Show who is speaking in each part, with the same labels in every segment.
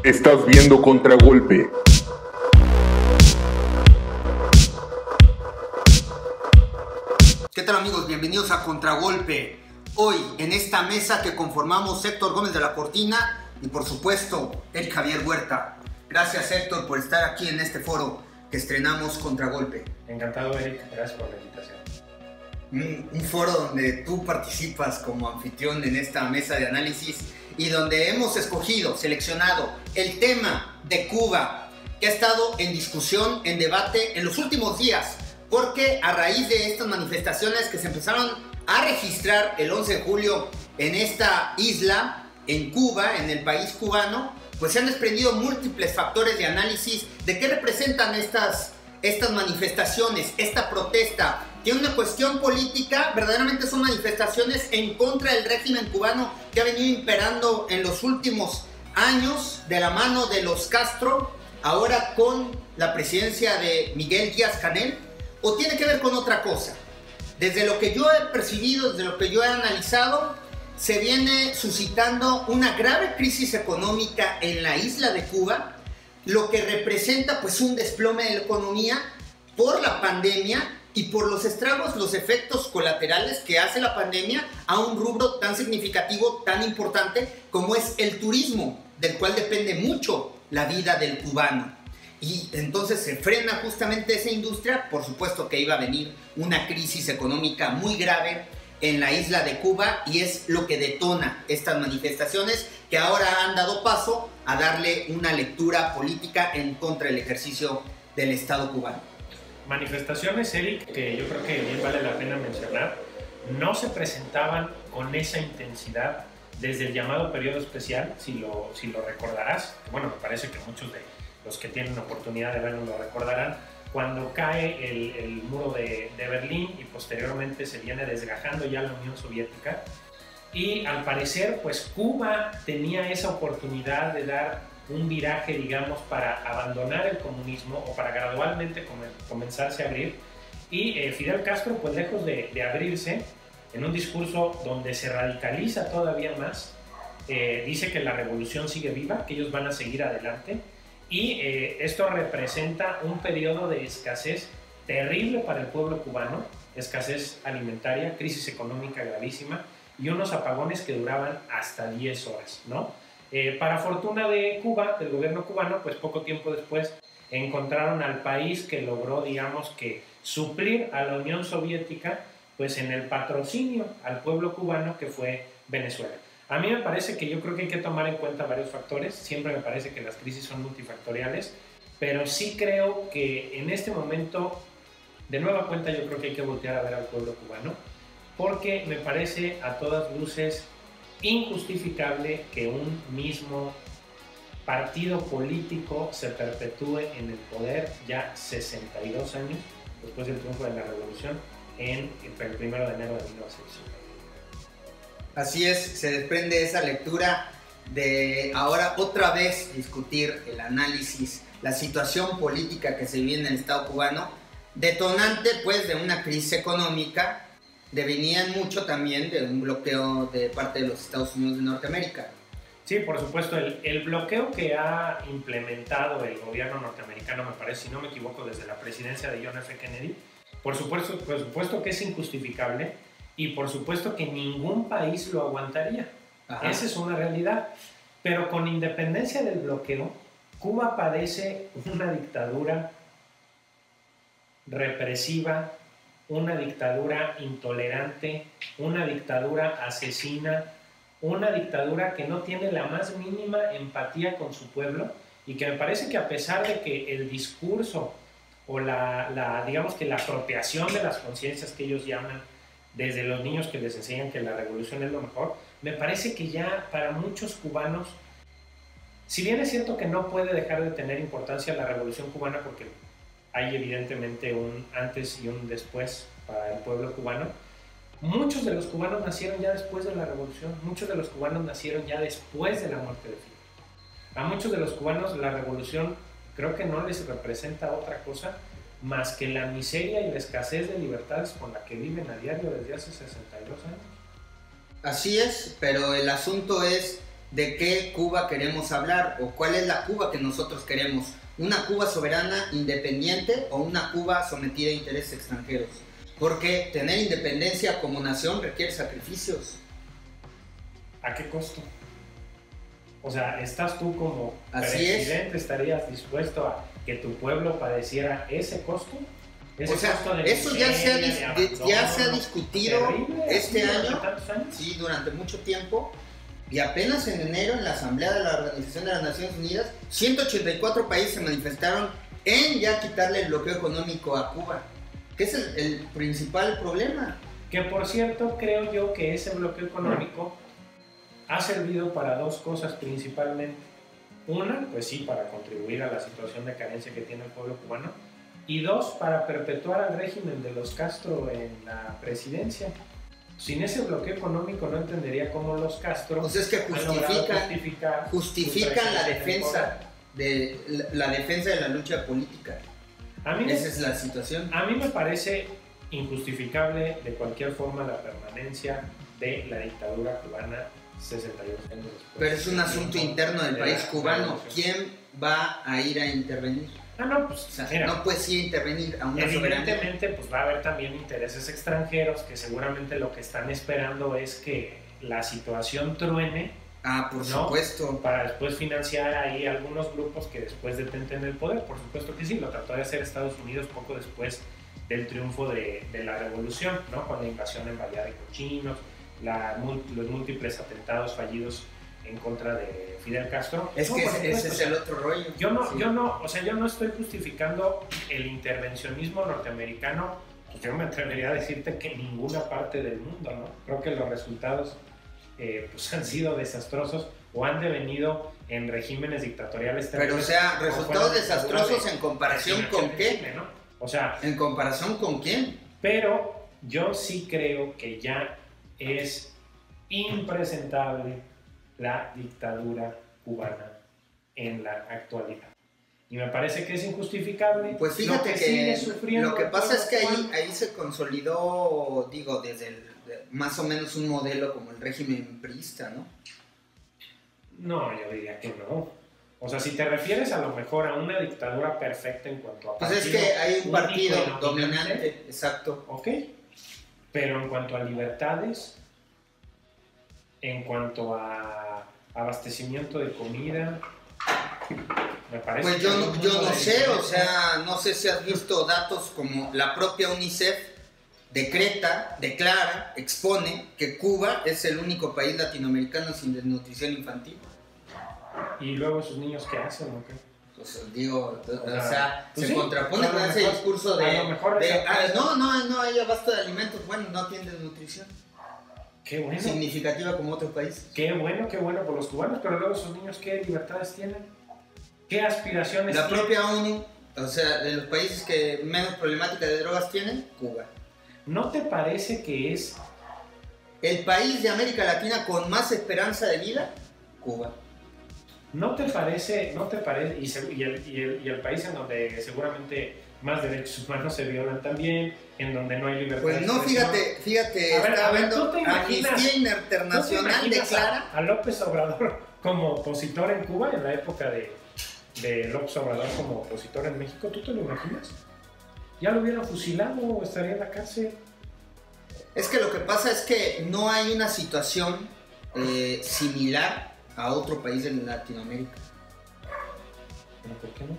Speaker 1: Estás viendo Contragolpe.
Speaker 2: ¿Qué tal, amigos? Bienvenidos a Contragolpe. Hoy en esta mesa que conformamos Héctor Gómez de la Cortina y por supuesto Eric Javier Huerta. Gracias, Héctor, por estar aquí en este foro que estrenamos Contragolpe.
Speaker 3: Encantado, Eric. Gracias por la invitación.
Speaker 2: Un foro donde tú participas como anfitrión en esta mesa de análisis y donde hemos seleccionado el tema de Cuba, que ha estado en discusión, en debate en los últimos días, porque a raíz de estas manifestaciones que se empezaron a registrar el 11 de julio en esta isla, en Cuba, en el país cubano, pues se han desprendido múltiples factores de análisis de qué representan estas manifestaciones, esta protesta. Tiene una cuestión política, verdaderamente son manifestaciones en contra del régimen cubano que ha venido imperando en los últimos años de la mano de los Castro, ahora con la presidencia de Miguel Díaz-Canel, o tiene que ver con otra cosa. Desde lo que yo he percibido, desde lo que yo he analizado, se viene suscitando una grave crisis económica en la isla de Cuba, lo que representa pues un desplome de la economía por la pandemia y por los estragos, los efectos colaterales que hace la pandemia a un rubro tan significativo, tan importante como es el turismo, del cual depende mucho la vida del cubano. Y entonces se frena justamente esa industria. Por supuesto que iba a venir una crisis económica muy grave en la isla de Cuba y es lo que detona estas manifestaciones que ahora han dado paso a darle una lectura política en contra del ejercicio del Estado cubano.
Speaker 3: Manifestaciones, Eric, que yo creo que bien vale la pena mencionar, no se presentaban con esa intensidad desde el llamado periodo especial, si lo recordarás. Bueno, me parece que muchos de los que tienen oportunidad de verlo lo recordarán, cuando cae el muro de Berlín y posteriormente se viene desgajando ya la Unión Soviética. Y al parecer, pues Cuba tenía esa oportunidad de dar un viraje, digamos, para abandonar el comunismo o para gradualmente comenzarse a abrir. Y Fidel Castro, pues lejos de abrirse, en un discurso donde se radicaliza todavía más, dice que la revolución sigue viva, que ellos van a seguir adelante. Y esto representa un periodo de escasez terrible para el pueblo cubano, escasez alimentaria, crisis económica gravísima y unos apagones que duraban hasta 10 horas, ¿no? Para fortuna de Cuba, del gobierno cubano, pues poco tiempo después encontraron al país que logró, digamos, que suplir a la Unión Soviética pues en el patrocinio al pueblo cubano, que fue Venezuela. A mí me parece que yo creo que hay que tomar en cuenta varios factores. Siempre me parece que las crisis son multifactoriales, pero sí creo que en este momento, de nueva cuenta, yo creo que hay que voltear a ver al pueblo cubano, porque me parece a todas luces injustificable que un mismo partido político se perpetúe en el poder ya 62 años después del triunfo de la revolución en el 1 de enero de 1950.
Speaker 2: Así es, se desprende esa lectura de ahora otra vez discutir el análisis, la situación política que se vive en el Estado cubano, detonante pues de una crisis económica, venían mucho también de un bloqueo de parte de los Estados Unidos de Norteamérica.
Speaker 3: Sí, por supuesto, el bloqueo que ha implementado el gobierno norteamericano, me parece, si no me equivoco, desde la presidencia de John F. Kennedy, por supuesto que es injustificable y por supuesto que ningún país lo aguantaría. Ajá. Esa es una realidad. Pero con independencia del bloqueo, Cuba padece una dictadura represiva, una dictadura intolerante, una dictadura asesina, una dictadura que no tiene la más mínima empatía con su pueblo y que me parece que a pesar de que el discurso o digamos que la apropiación de las conciencias que ellos llaman desde los niños que les enseñan que la revolución es lo mejor, me parece que ya para muchos cubanos, si bien es cierto que no puede dejar de tener importancia la revolución cubana porque hay evidentemente un antes y un después para el pueblo cubano, muchos de los cubanos nacieron ya después de la revolución, muchos de los cubanos nacieron ya después de la muerte de Fidel. A muchos de los cubanos la revolución creo que no les representa otra cosa más que la miseria y la escasez de libertades con la que viven a diario desde hace 62 años.
Speaker 2: Así es, pero el asunto es de qué Cuba queremos hablar o cuál es la Cuba que nosotros queremos. ¿Una Cuba soberana, independiente o una Cuba sometida a intereses extranjeros? Porque tener independencia como nación requiere sacrificios.
Speaker 3: ¿A qué costo? O sea, ¿estás tú como
Speaker 2: Así
Speaker 3: presidente, estarías dispuesto a que tu pueblo padeciera ese costo? ¿Ese
Speaker 2: O sea,
Speaker 3: costo de
Speaker 2: eso ya se ha discutido
Speaker 3: terrible,
Speaker 2: este
Speaker 3: durante
Speaker 2: año,
Speaker 3: tantos años?
Speaker 2: sí, durante mucho tiempo, y apenas en enero en la Asamblea de la Organización de las Naciones Unidas, 184 países se manifestaron en ya quitarle el bloqueo económico a Cuba, que es el principal problema.
Speaker 3: Que por cierto, creo yo que ese bloqueo económico ha servido para dos cosas principalmente. Una, pues sí, para contribuir a la situación de carencia que tiene el pueblo cubano. Y dos, para perpetuar al régimen de los Castro en la presidencia. Sin ese bloqueo económico no entendería cómo los Castro
Speaker 2: O sea, es que justifican la defensa de la lucha política. Esa es la situación.
Speaker 3: A mí me parece injustificable de cualquier forma la permanencia de la dictadura cubana 62 años después.
Speaker 2: Pero es un asunto interno del país cubano. ¿Quién va a ir a intervenir?
Speaker 3: No, pues
Speaker 2: O sea,
Speaker 3: mira,
Speaker 2: no puedes ir a intervenir a una soberanía.
Speaker 3: evidentemente pues va a haber también intereses extranjeros que seguramente lo que están esperando es que la situación truene,
Speaker 2: Ah, por
Speaker 3: ¿no?
Speaker 2: supuesto.
Speaker 3: Para después financiar ahí algunos grupos que después detenten el poder. Por supuesto que sí, lo trató de hacer Estados Unidos poco después del triunfo de la revolución, ¿no? Con la invasión en Bahía de Cochinos, los múltiples atentados fallidos en contra de Fidel Castro.
Speaker 2: Es que ese es el otro rollo.
Speaker 3: Yo no estoy justificando el intervencionismo norteamericano. Pues yo me atrevería a decirte que en ninguna parte del mundo, ¿no? Creo que los resultados pues han sido desastrosos o han devenido en regímenes dictatoriales
Speaker 2: terribles. Pero o sea, resultados desastrosos en comparación con qué,
Speaker 3: ¿no? O sea,
Speaker 2: ¿en comparación con quién?
Speaker 3: Pero yo sí creo que ya es impresentable la dictadura cubana en la actualidad. Y me parece que es injustificable.
Speaker 2: Pues fíjate que lo que pasa es que ahí se consolidó, digo, desde más o menos un modelo como el régimen priista, ¿no?
Speaker 3: No, yo diría que no. O sea, si te refieres a lo mejor a una dictadura perfecta en cuanto a
Speaker 2: partido, pues es que hay un partido dominante, exacto.
Speaker 3: Ok, pero en cuanto a libertades, en cuanto a abastecimiento de comida, me parece
Speaker 2: pues yo no sé, o sea, no sé si has visto datos como la propia UNICEF declara, expone que Cuba es el único país latinoamericano sin desnutrición infantil.
Speaker 3: ¿Y luego esos niños qué hacen o qué?
Speaker 2: Pues digo,
Speaker 3: pues
Speaker 2: se
Speaker 3: sí,
Speaker 2: contrapone con ese discurso no hay abasto de alimentos, bueno, no tienen desnutrición.
Speaker 3: Qué bueno.
Speaker 2: Significativa como otro país.
Speaker 3: Qué bueno por los cubanos, pero luego esos niños, ¿qué libertades tienen? ¿Qué aspiraciones tienen?
Speaker 2: La propia ONU, o sea, de los países que menos problemática de drogas tienen, Cuba.
Speaker 3: ¿No te parece que es
Speaker 2: el país de América Latina con más esperanza de vida? Cuba.
Speaker 3: ¿No te parece, y el país en donde seguramente más derechos humanos se violan también, en donde no hay libertad?
Speaker 2: Pues no, fíjate, está hablando Amnistía Internacional declara
Speaker 3: a López Obrador como opositor en Cuba en la época de López Obrador como opositor en México. ¿Tú te lo imaginas? Ya lo hubieran fusilado o estaría en la cárcel.
Speaker 2: Es que lo que pasa es que no hay una situación similar a otro país de Latinoamérica.
Speaker 3: ¿Pero por qué no?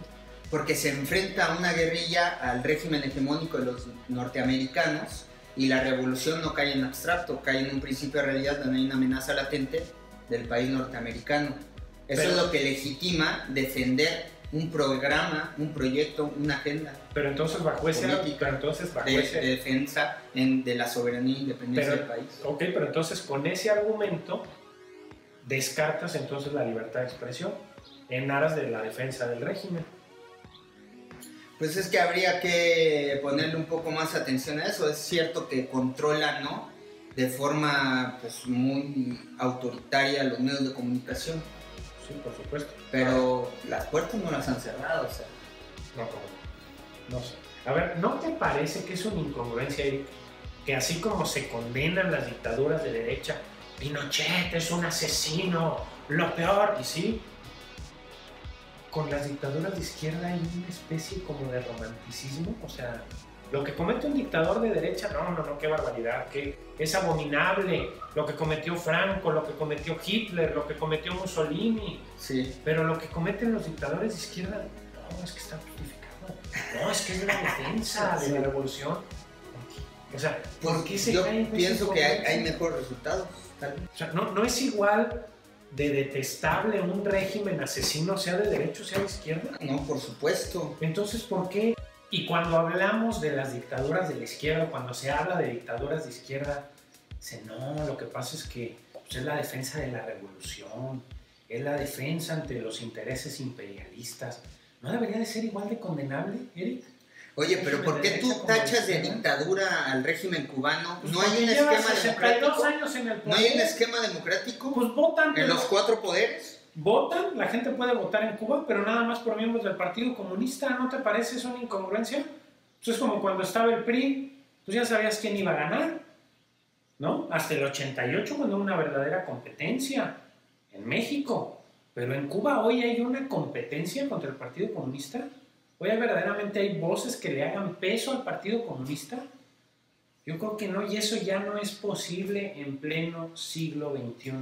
Speaker 2: Porque se enfrenta a una guerrilla al régimen hegemónico de los norteamericanos y la revolución no cae en abstracto, cae en un principio de realidad donde hay una amenaza latente del país norteamericano. Eso es lo que legitima defender un programa, un proyecto, una agenda.
Speaker 3: Pero entonces bajo ese
Speaker 2: de defensa de la soberanía e independencia del país.
Speaker 3: Ok, pero entonces con ese argumento descartas entonces la libertad de expresión en aras de la defensa del régimen.
Speaker 2: Pues es que habría que ponerle un poco más atención a eso. Es cierto que controla, ¿no?, de forma pues muy autoritaria los medios de comunicación.
Speaker 3: Sí, por supuesto.
Speaker 2: Pero las puertas no las han cerrado, o sea.
Speaker 3: No sé. A ver, ¿no te parece que es una incongruencia, Eric, que así como se condenan las dictaduras de derecha, Pinochet es un asesino, Lo peor, y sí, con las dictaduras de izquierda hay una especie como de romanticismo, o sea, lo que comete un dictador de derecha, no, qué barbaridad, que es abominable, lo que cometió Franco, lo que cometió Hitler, lo que cometió Mussolini,
Speaker 2: Sí.
Speaker 3: pero lo que cometen los dictadores de izquierda, no, es que está justificado, no, es que es la defensa de la revolución. O sea, ¿por qué se
Speaker 2: yo
Speaker 3: caen?
Speaker 2: pienso que hay mejores resultados, tal vez.
Speaker 3: O sea, no es igual de detestable un régimen asesino, sea de derecha o sea de izquierda.
Speaker 2: No, por supuesto.
Speaker 3: Entonces, ¿por qué? Y cuando hablamos de las dictaduras de la izquierda, cuando se habla de dictaduras de izquierda, dice, no, lo que pasa es que pues, es la defensa de la revolución, es la defensa ante los intereses imperialistas. ¿No debería de ser igual de condenable, Eric?
Speaker 2: Oye, pero ¿por qué tú tachas de dictadura al régimen cubano?
Speaker 3: Pues
Speaker 2: ¿No hay un esquema democrático?
Speaker 3: Años en el poder.
Speaker 2: ¿No hay un esquema democrático?
Speaker 3: Pues votan.
Speaker 2: ¿En los 4 poderes?
Speaker 3: Votan, la gente puede votar en Cuba, pero nada más por miembros del Partido Comunista. ¿No te parece eso una incongruencia? Pues es como cuando estaba el PRI, pues ya sabías quién iba a ganar, ¿no? Hasta el 88, cuando hubo una verdadera competencia en México. Pero en Cuba hoy hay una competencia contra el Partido Comunista. Hoy verdaderamente hay voces que le hagan peso al Partido Comunista. Yo creo que no, y eso ya no es posible en pleno siglo XXI,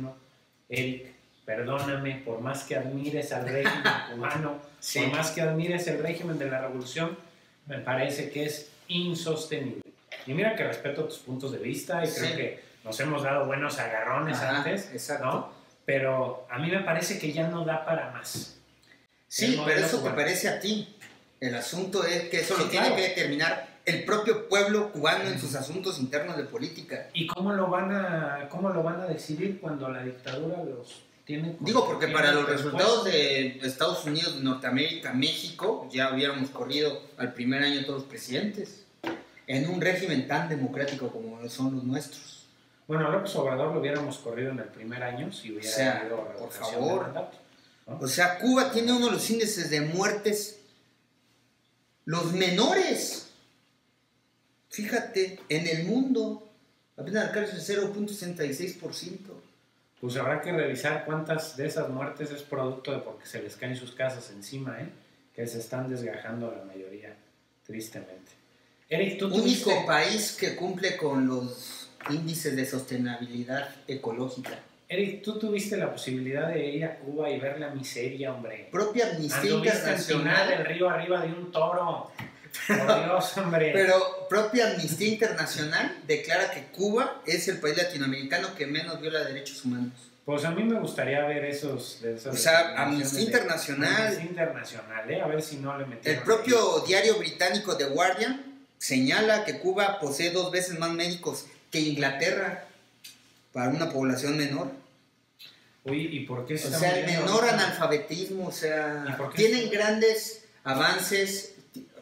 Speaker 3: Eric. Perdóname, por más que admires al régimen cubano, sí, por más que admires el régimen de la revolución, me parece que es insostenible. Y mira que respeto tus puntos de vista y creo que nos hemos dado buenos agarrones antes, exacto, ¿no? Pero a mí me parece que ya no da para más.
Speaker 2: Sí, pero eso te parece a ti. El asunto es que eso lo tiene que determinar el propio pueblo cubano en sus asuntos internos de política.
Speaker 3: ¿Y cómo lo van a decidir cuando la dictadura los tiene?
Speaker 2: Digo, porque para los resultados de Estados Unidos, de Norteamérica, México, ya hubiéramos corrido al primer año todos los presidentes en un régimen tan democrático como son los nuestros.
Speaker 3: Bueno, a López Obrador lo hubiéramos corrido en el primer año si hubiera habido
Speaker 2: por favor. Mandato, ¿no? O sea, Cuba tiene uno de los índices de muertes los menores, fíjate, en el mundo, apenas alcanza el 0.66%.
Speaker 3: Pues habrá que revisar cuántas de esas muertes es producto de porque se les caen sus casas encima, que se están desgajando la mayoría, tristemente. Eric, ¿tú
Speaker 2: único país que cumple con los índices de sostenibilidad ecológica.
Speaker 3: Eric, tú tuviste la posibilidad de ir a Cuba y ver la miseria, hombre.
Speaker 2: Propia Amnistía Internacional.
Speaker 3: El río arriba de un toro. Por Dios, hombre.
Speaker 2: Pero propia Amnistía Internacional declara que Cuba es el país latinoamericano que menos viola derechos humanos.
Speaker 3: Pues a mí me gustaría ver esos
Speaker 2: o sea, Amnistía Internacional.
Speaker 3: Amnistía Internacional, a ver si no le metieron.
Speaker 2: El propio diario británico The Guardian señala que Cuba posee 2 veces más médicos que Inglaterra para una población menor.
Speaker 3: Oye, ¿y por qué
Speaker 2: se está el menor analfabetismo, o sea, tienen grandes avances,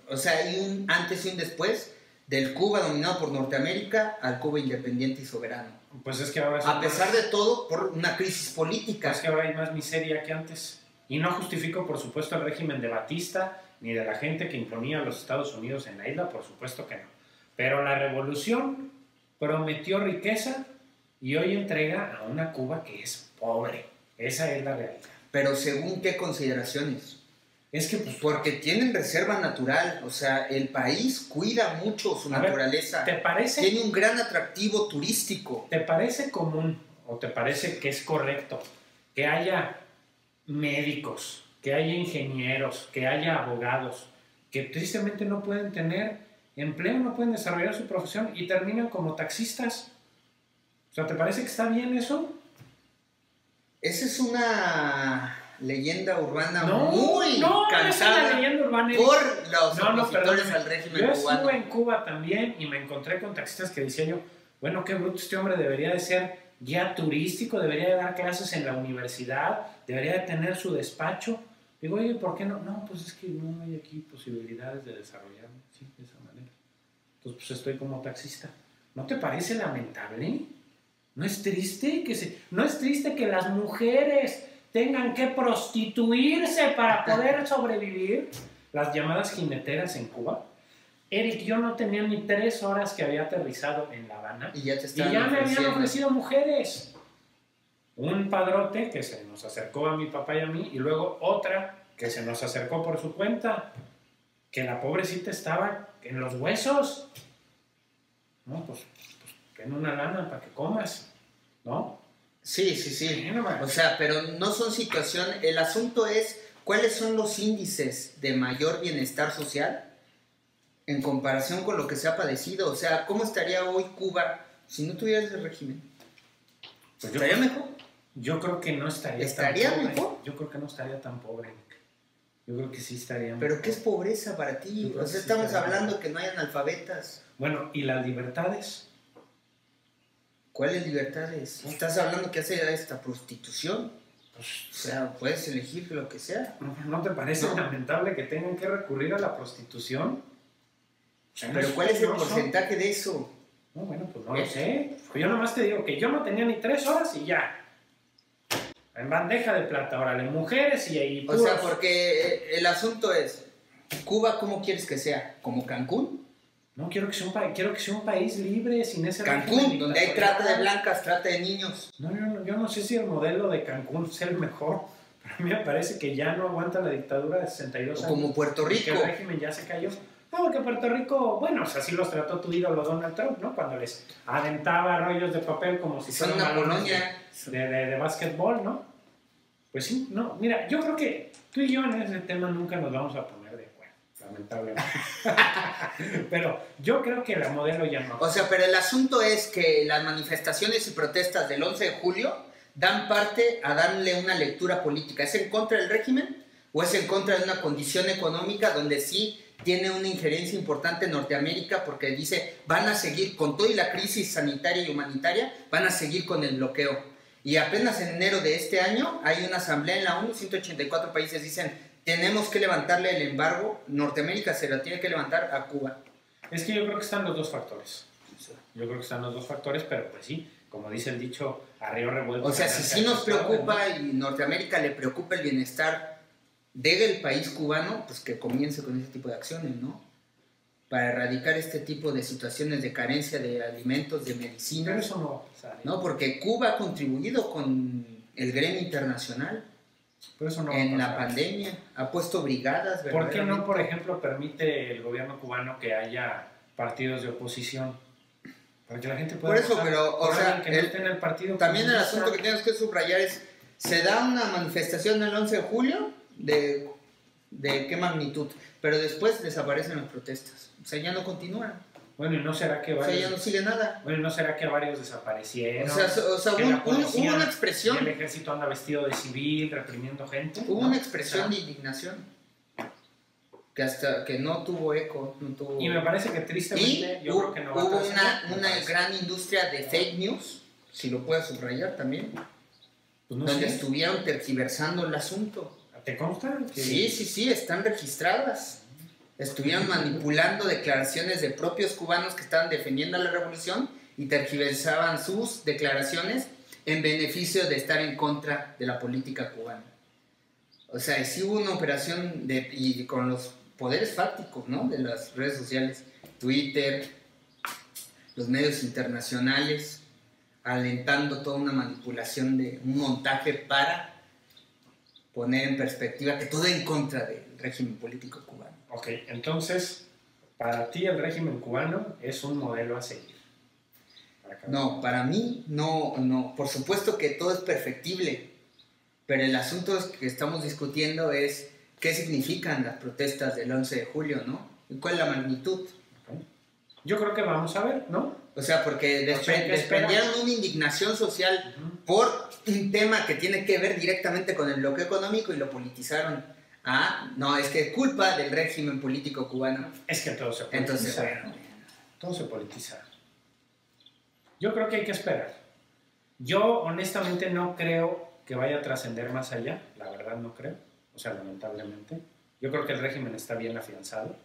Speaker 2: o sea, hay un antes y un después del Cuba dominado por Norteamérica al Cuba independiente y soberano.
Speaker 3: Pues es que ahora
Speaker 2: a pesar de todo, por una crisis política.
Speaker 3: Es que ahora hay más miseria que antes. Y no justifico, por supuesto, el régimen de Batista ni de la gente que imponía a los Estados Unidos en la isla, por supuesto que no. Pero la revolución prometió riqueza y hoy entrega a una Cuba que es pobre. Esa es la realidad.
Speaker 2: Pero ¿según qué consideraciones?
Speaker 3: Es que pues,
Speaker 2: porque tienen reserva natural, o sea, el país cuida mucho su naturaleza.
Speaker 3: ¿Te parece?
Speaker 2: Tiene un gran atractivo turístico.
Speaker 3: ¿Te parece común o te parece que es correcto que haya médicos, que haya ingenieros, que haya abogados, que tristemente no pueden tener empleo, no pueden desarrollar su profesión y terminan como taxistas? O sea, ¿te parece que está bien eso?
Speaker 2: Esa es una leyenda urbana
Speaker 3: muy
Speaker 2: cansada
Speaker 3: es una leyenda urbana
Speaker 2: por los opositores al régimen
Speaker 3: cubano.
Speaker 2: Yo
Speaker 3: estuve en Cuba también y me encontré con taxistas que decían yo, bueno, qué bruto, este hombre debería de ser guía turístico, debería de dar clases en la universidad, debería de tener su despacho. Digo, oye, ¿por qué no? No, pues es que no hay aquí posibilidades de desarrollarme, sí, de esa manera. Entonces, pues estoy como taxista. ¿No te parece lamentable? ¿No es triste que las mujeres tengan que prostituirse para poder sobrevivir? Las llamadas jineteras en Cuba. Eric, yo no tenía ni 3 horas que había aterrizado en La Habana
Speaker 2: y ya
Speaker 3: me habían ofrecido mujeres. un padrote que se nos acercó a mi papá y a mí, y luego otra que se nos acercó por su cuenta, que la pobrecita estaba en los huesos. No, pues ten una lana para que comas, ¿no?
Speaker 2: Sí. O sea, pero no son situaciones. El asunto es cuáles son los índices de mayor bienestar social en comparación con lo que se ha padecido. O sea, ¿cómo estaría hoy Cuba si no tuviera ese régimen?
Speaker 3: Pues
Speaker 2: ¿Estaría mejor?
Speaker 3: Yo creo que no estaría
Speaker 2: ¿Estaría
Speaker 3: tan pobre.
Speaker 2: mejor?
Speaker 3: Yo creo que no estaría tan pobre. Yo creo que sí estaría mejor.
Speaker 2: ¿Pero qué es pobreza para ti? O sea, estamos hablando que no hay analfabetas.
Speaker 3: Bueno, ¿y las libertades?
Speaker 2: ¿Cuáles libertades? ¿Estás hablando que hace esta prostitución?
Speaker 3: Pues,
Speaker 2: O sea, puedes elegir lo que sea.
Speaker 3: ¿no te parece
Speaker 2: No.
Speaker 3: lamentable que tengan que recurrir a la prostitución? O sea,
Speaker 2: ¿Pero
Speaker 3: no
Speaker 2: cuál es el
Speaker 3: no son-
Speaker 2: porcentaje de eso?
Speaker 3: No, bueno, pues no lo sé. Pues yo nomás te digo que yo no tenía ni 3 horas y ya. En bandeja de plata, órale, mujeres y
Speaker 2: O sea, porque el asunto es, ¿Cuba cómo quieres que sea? ¿Como Cancún?
Speaker 3: No, quiero que sea un país libre, sin ese
Speaker 2: Cancún,
Speaker 3: régimen
Speaker 2: donde hay
Speaker 3: dictatorial.
Speaker 2: trata de blancas, trata de niños.
Speaker 3: No, yo no sé si el modelo de Cancún es el mejor, pero a mí me parece que ya no aguanta la dictadura de 62
Speaker 2: O
Speaker 3: años.
Speaker 2: como Puerto
Speaker 3: y
Speaker 2: Rico.
Speaker 3: que el régimen ya se cayó. No, porque Puerto Rico, bueno, o sea, así los trató tu ídolo Donald Trump, ¿no? Cuando les aventaba rollos de papel como si
Speaker 2: Son
Speaker 3: fueran
Speaker 2: una
Speaker 3: balones
Speaker 2: colonia.
Speaker 3: de básquetbol, ¿no? Pues sí, no, mira, yo creo que tú y yo en ese tema nunca nos vamos a poner de acuerdo, lamentablemente. Pero yo creo que la modelo ya no.
Speaker 2: O sea, pero el asunto es que las manifestaciones y protestas del 11 de julio dan parte a darle una lectura política. ¿Es en contra del régimen o es en contra de una condición económica donde sí tiene una injerencia importante en Norteamérica porque dice van a seguir con toda la crisis sanitaria y humanitaria, van a seguir con el bloqueo? Y apenas en enero de este año hay una asamblea en la ONU, 184 países dicen tenemos que levantarle el embargo, Norteamérica se lo tiene que levantar a Cuba.
Speaker 3: Es que yo creo que están los dos factores. Yo creo que están los dos factores, pero pues sí, como dice el dicho, a río revuelto.
Speaker 2: O sea, si sí nos preocupa y Norteamérica le preocupa el bienestar del país cubano, pues que comience con ese tipo de acciones, ¿no? Para erradicar este tipo de situaciones de carencia de alimentos, de
Speaker 3: Pero
Speaker 2: medicinas,
Speaker 3: eso no sale.
Speaker 2: ¿no? Porque Cuba ha contribuido con el gremio internacional
Speaker 3: Pero eso no va a
Speaker 2: en la
Speaker 3: pasar.
Speaker 2: pandemia, ha puesto brigadas,
Speaker 3: ¿Por qué no,
Speaker 2: verdaderamente.
Speaker 3: por ejemplo, permite el gobierno cubano que haya partidos de oposición? Para que la gente pueda
Speaker 2: Por eso,
Speaker 3: votar
Speaker 2: pero, o
Speaker 3: por
Speaker 2: sea,
Speaker 3: alguien que no esté en el partido
Speaker 2: También el
Speaker 3: comunista.
Speaker 2: asunto que tenemos que subrayar es, se da una manifestación el 11 de julio, ¿de qué magnitud? Pero después desaparecen las protestas. O sea, ya no continúan.
Speaker 3: Bueno, ¿y no será que
Speaker 2: O sea, ya
Speaker 3: varios,
Speaker 2: no sigue nada.
Speaker 3: bueno, ¿no será que varios desaparecieron?
Speaker 2: O sea,
Speaker 3: que
Speaker 2: hubo
Speaker 3: la policía
Speaker 2: una
Speaker 3: y
Speaker 2: expresión,
Speaker 3: el ejército anda vestido de civil, reprimiendo gente.
Speaker 2: hubo
Speaker 3: ¿no?
Speaker 2: una expresión
Speaker 3: O
Speaker 2: de
Speaker 3: sea,
Speaker 2: indignación que hasta que no tuvo eco, no tuvo...
Speaker 3: y me parece que
Speaker 2: Y
Speaker 3: tristemente yo creo que no va a
Speaker 2: hubo
Speaker 3: trascender, me
Speaker 2: una
Speaker 3: parece.
Speaker 2: gran industria de fake news, si lo puedes subrayar también,
Speaker 3: Pues no
Speaker 2: donde
Speaker 3: sé.
Speaker 2: estuvieron tergiversando el asunto.
Speaker 3: ¿Te consta? Que-
Speaker 2: Sí, están registradas. Estuvieron manipulando declaraciones de propios cubanos que estaban defendiendo la revolución y tergiversaban sus declaraciones en beneficio de estar en contra de la política cubana. O sea, sí hubo una operación y con los poderes fácticos, ¿no? De las redes sociales, Twitter, los medios internacionales, alentando toda una manipulación de un montaje para poner en perspectiva que todo en contra del régimen político cubano.
Speaker 3: Ok, entonces, para ti el régimen cubano es un modelo a seguir.
Speaker 2: No, para mí no. Por supuesto que todo es perfectible, pero el asunto que estamos discutiendo es qué significan las protestas del 11 de julio, ¿no? ¿Y cuál es la magnitud?
Speaker 3: Ok. Yo creo que vamos a ver, ¿no?
Speaker 2: O sea, porque
Speaker 3: O sea, hay que esperar.
Speaker 2: desprendieron una indignación social
Speaker 3: Ujú.
Speaker 2: por un tema que tiene que ver directamente con el bloqueo económico y lo politizaron. Ah, no, es que es culpa del régimen político cubano.
Speaker 3: Es que todo se politiza.
Speaker 2: Entonces, bueno.
Speaker 3: Todo se politiza. Yo creo que hay que esperar. Yo honestamente no creo que vaya a trascender más allá. La verdad no creo. O sea, lamentablemente. Yo creo que el régimen está bien afianzado.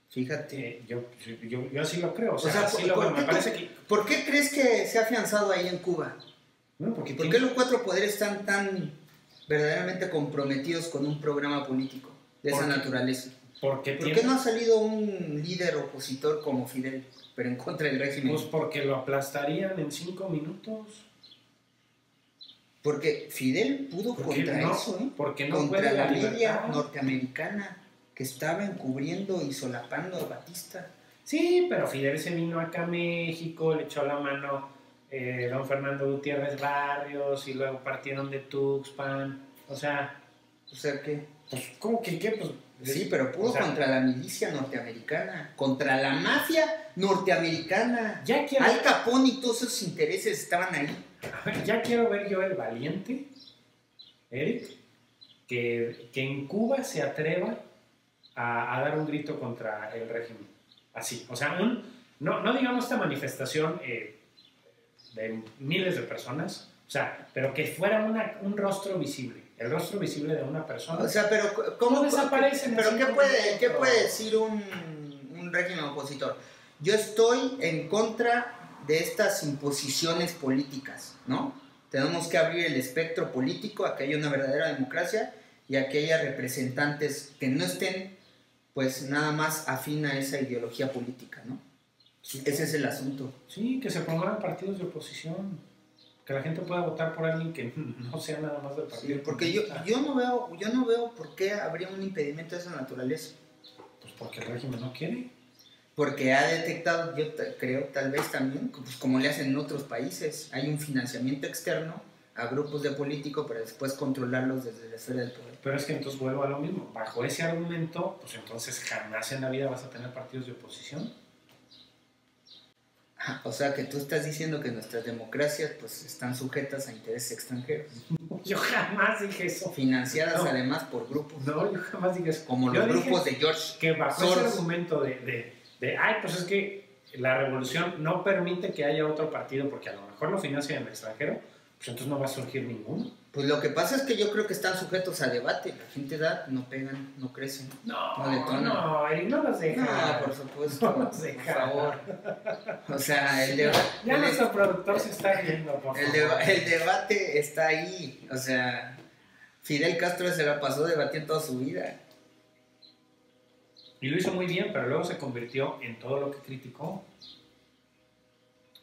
Speaker 2: Fíjate.
Speaker 3: Yo así lo creo. O sea,
Speaker 2: O sea,
Speaker 3: así lo veo. Me parece que...
Speaker 2: ¿Por qué crees que se ha afianzado ahí en Cuba?
Speaker 3: Bueno, porque
Speaker 2: ¿Por
Speaker 3: tiene-
Speaker 2: qué los cuatro poderes están tan verdaderamente comprometidos con un programa político de esa
Speaker 3: Porque-
Speaker 2: naturaleza?
Speaker 3: porque
Speaker 2: ¿Por
Speaker 3: tiene-
Speaker 2: qué no ha salido un líder opositor como Fidel, pero en contra del régimen?
Speaker 3: Pues porque lo aplastarían en 5 minutos.
Speaker 2: Porque Fidel pudo contra eso, ¿eh?
Speaker 3: Porque no
Speaker 2: contra
Speaker 3: puede
Speaker 2: la
Speaker 3: libertad
Speaker 2: media norteamericana que estaba encubriendo y solapando a Batista.
Speaker 3: Sí, pero Fidel se vino acá a México, le echó la mano don Fernando Gutiérrez Barrios y luego partieron de Tuxpan. O sea
Speaker 2: ¿qué?
Speaker 3: Pues, ¿cómo que qué? Pues,
Speaker 2: sí, pero pudo contra la milicia norteamericana, contra la mafia norteamericana. Al Capone y todos esos intereses estaban ahí.
Speaker 3: Ya quiero ver yo el valiente, Eric, que en Cuba se atreva a dar un grito contra el régimen. Así, o sea, no digamos esta manifestación de miles de personas, o sea, pero que fuera un rostro visible, el rostro visible de una persona.
Speaker 2: O sea, pero ¿cómo
Speaker 3: desaparecen?
Speaker 2: Pero ¿qué puede decir un régimen opositor? Yo estoy en contra de estas imposiciones políticas, ¿no? Tenemos que abrir el espectro político a que haya una verdadera democracia y a que haya representantes que no estén, pues, nada más afín a esa ideología política, ¿no? Sí. Ese es el asunto.
Speaker 3: Sí, que se promuevan partidos de oposición, que la gente pueda votar por alguien que no sea nada más del partido.
Speaker 2: Sí, porque yo no veo por qué habría un impedimento de esa naturaleza.
Speaker 3: Pues porque el régimen no quiere.
Speaker 2: Porque ha detectado, yo creo, tal vez también, pues como le hacen en otros países, hay un financiamiento externo a grupos de políticos para después controlarlos desde la esfera del poder.
Speaker 3: Pero es que entonces vuelvo a lo mismo. Bajo ese argumento, pues entonces jamás en la vida vas a tener partidos de oposición.
Speaker 2: O sea, que tú estás diciendo que nuestras democracias pues están sujetas a intereses extranjeros.
Speaker 3: Yo jamás dije eso.
Speaker 2: Financiadas además por grupos.
Speaker 3: No, yo jamás dije eso.
Speaker 2: Como los grupos de George
Speaker 3: que bajo
Speaker 2: Soros.
Speaker 3: ese argumento pues es que la revolución no permite que haya otro partido porque a lo mejor lo financia en el extranjero, pues entonces no va a surgir ninguno.
Speaker 2: Pues lo que pasa es que yo creo que están sujetos a debate. La gente da, no pegan, no crecen.
Speaker 3: No, Eric, no los deja.
Speaker 2: No, por supuesto,
Speaker 3: no los deja.
Speaker 2: Por favor. O sea, el debate...
Speaker 3: Ya nuestro productor se está riendo, por favor.
Speaker 2: El debate está ahí. O sea, Fidel Castro se la pasó debatiendo toda su vida.
Speaker 3: Y lo hizo muy bien, pero luego se convirtió en todo lo que criticó.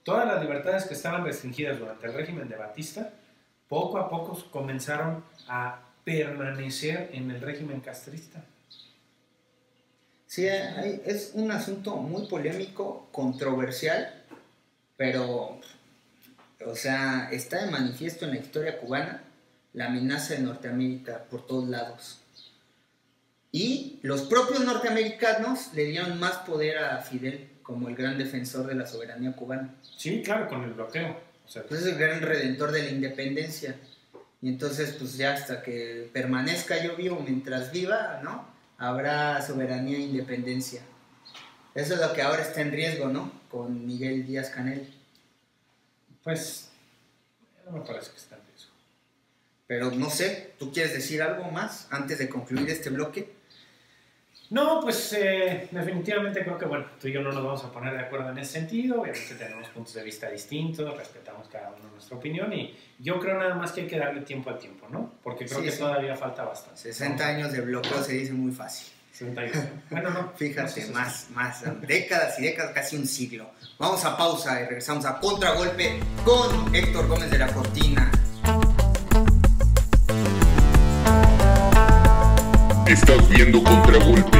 Speaker 3: Todas las libertades que estaban restringidas durante el régimen de Batista, poco a poco comenzaron a permanecer en el régimen castrista.
Speaker 2: Sí, es un asunto muy polémico, controversial, pero, o sea, está de manifiesto en la historia cubana la amenaza de Norteamérica por todos lados. Y los propios norteamericanos le dieron más poder a Fidel como el gran defensor de la soberanía cubana.
Speaker 3: Sí, claro, con el bloqueo. O sea,
Speaker 2: pues es el gran redentor de la independencia. Y entonces, pues ya hasta que permanezca yo vivo, mientras viva, ¿no? Habrá soberanía e independencia. Eso es lo que ahora está en riesgo, ¿no? Con Miguel Díaz-Canel.
Speaker 3: Pues, no me parece que está en riesgo.
Speaker 2: Pero no sé, ¿tú quieres decir algo más antes de concluir este bloque?
Speaker 3: No, pues definitivamente creo que, bueno, tú y yo no nos vamos a poner de acuerdo en ese sentido. Obviamente tenemos puntos de vista distintos, respetamos cada uno nuestra opinión y yo creo nada más que hay que darle tiempo al tiempo, ¿no? Porque creo que todavía falta bastante.
Speaker 2: 60 años de bloqueo se dice muy fácil.
Speaker 3: 61. Bueno, no.
Speaker 2: Fíjate, más, décadas y décadas, casi un siglo. Vamos a pausa y regresamos a Contragolpe con Héctor Gómez de la Cortina.
Speaker 1: Estás viendo Contragolpe.